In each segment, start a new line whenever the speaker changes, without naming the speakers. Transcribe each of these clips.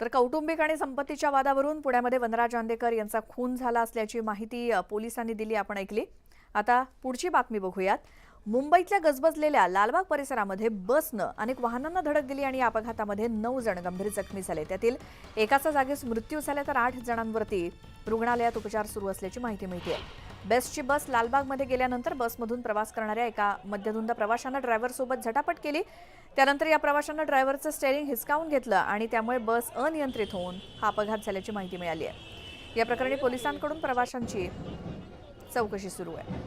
तर कौटुंबिक आणि संपत्तीच्या वादावरून पुण्यामध्ये वनराज आंदेकर यांचा खून झाला असल्याची माहिती पोलिसांनी दिली, आपण ऐकली। आता पुढची बातमी बघूयात। मुंबईतल्या गजबजलेल्या लालबाग परिसरामध्ये बसनं अनेक वाहनांना धडक दिली आणि या अपघातामध्ये 9 जण गंभीर जखमी झाले। त्यातील एकाचा जागीच मृत्यू झाला तर 8 जणांवरती रुग्णालयात उपचार सुरू असल्याची माहिती मिळते। बेस्टची बस लालबागमध्ये गेल्यानंतर बसमधून प्रवास करणाऱ्या एका मध्यधुंद प्रवाशानं ड्रायव्हरसोबत झटापट केली। त्यानंतर या प्रवाशानं ड्रायव्हरचं स्टीअरिंग हिसकावून घेतलं आणि त्यामुळे बस अनियंत्रित होऊन हा अपघात झाल्याची माहिती मिळाली आहे। या प्रकरणी पोलिसांकडून प्रवाशांची चौकशी सुरू आहे।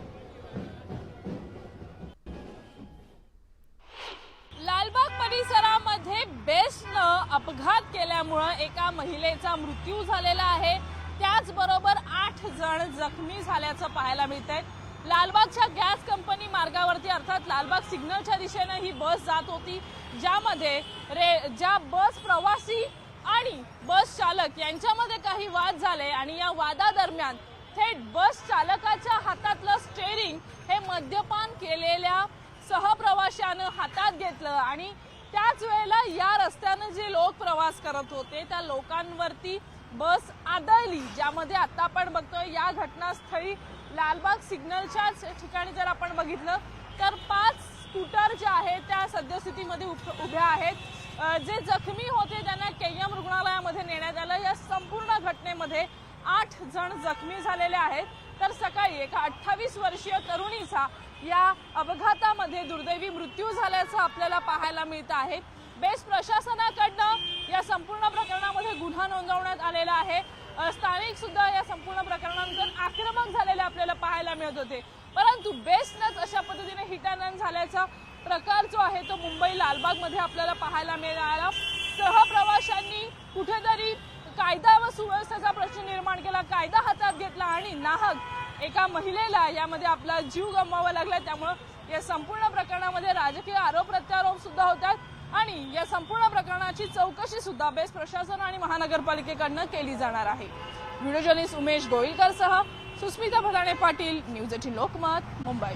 लालबाग परिसरामध्ये बेस्टनं अपघात केल्यामुळे एका महिलेचा मृत्यू झालेला आहे। त्याचबरोबर 8 जण जखमी झाल्याचं पाहायला मिळतंय। लालबागच्या गॅस कंपनी मार्गावरती अर्थात लालबाग सिग्नलच्या दिशेने ही बस जात होती, ज्यामध्ये ज्या बस प्रवासी आणि बस चालक यांच्यामध्ये काही वाद झाले आणि या वादादरम्यान थेट बस चालकाच्या हातातलं स्टीअरिंग हे मद्यपान केलेल्या सहप्रवाशानं हातात घेतलं आणि त्याच वेळेला या रस्त्याने जे लोक प्रवास करत होते त्या लोकांवरती बस आदळली, ज्यामध्ये आता आपण बघतोय या घटनास्थळी लालबाग सिग्नलच्याच ठिकाणी जर आपण बघितलं तर 5 स्कूटर ज्या आहेत त्या सद्यस्थितीमध्ये उभ्या आहेत। जे जखमी होते त्यांना केएम रुग्णालयामध्ये नेण्यात आलं। या संपूर्ण घटनेमध्ये 8 जण जखमी झालेले आहेत। तर सकाळी एका 28 वर्षीय तरुणीचा या अपघातामध्ये दुर्दैवी मृत्यू झाल्याचं आपल्याला पाहायला मिळत आहे। बेस्ट प्रशासनाकडनं या संपूर्ण प्रकरणामध्ये गुन्हा नोंदवण्यात आलेला आहे। स्थानिक सुद्धा या संपूर्ण प्रकरणानंतर आक्रमक झालेले आपल्याला पाहायला मिळत होते, परंतु बेस्टनंच अशा पद्धतीने हिट अँड रन झाल्याचा प्रकार जो आहे तो मुंबई लालबाग मध्ये आपल्याला पाहायला मिळाला। सहप्रवाशांनी कुठेतरी कायदा व सुव्यवस्थेचा प्रश्न निर्माण केला, कायदा हातात घेतला आणि नाहक एका महिलेला यामध्ये आपला जीव गमवावा लागला। त्यामुळे या संपूर्ण प्रकरणामध्ये राजकीय आरोप प्रत्यारोप सुद्धा होतात आणि या संपूर्ण प्रकरणाची चौकशी सुद्धा बेस्ट प्रशासन आणि महानगरपालिकेकडून केली जाणार आहे। व्हिडिओ जर्नलिस्ट उमेश गोविलकर सह सुस्मिता भदाणे पाटील, न्यूज 18 लोकमत, मुंबई।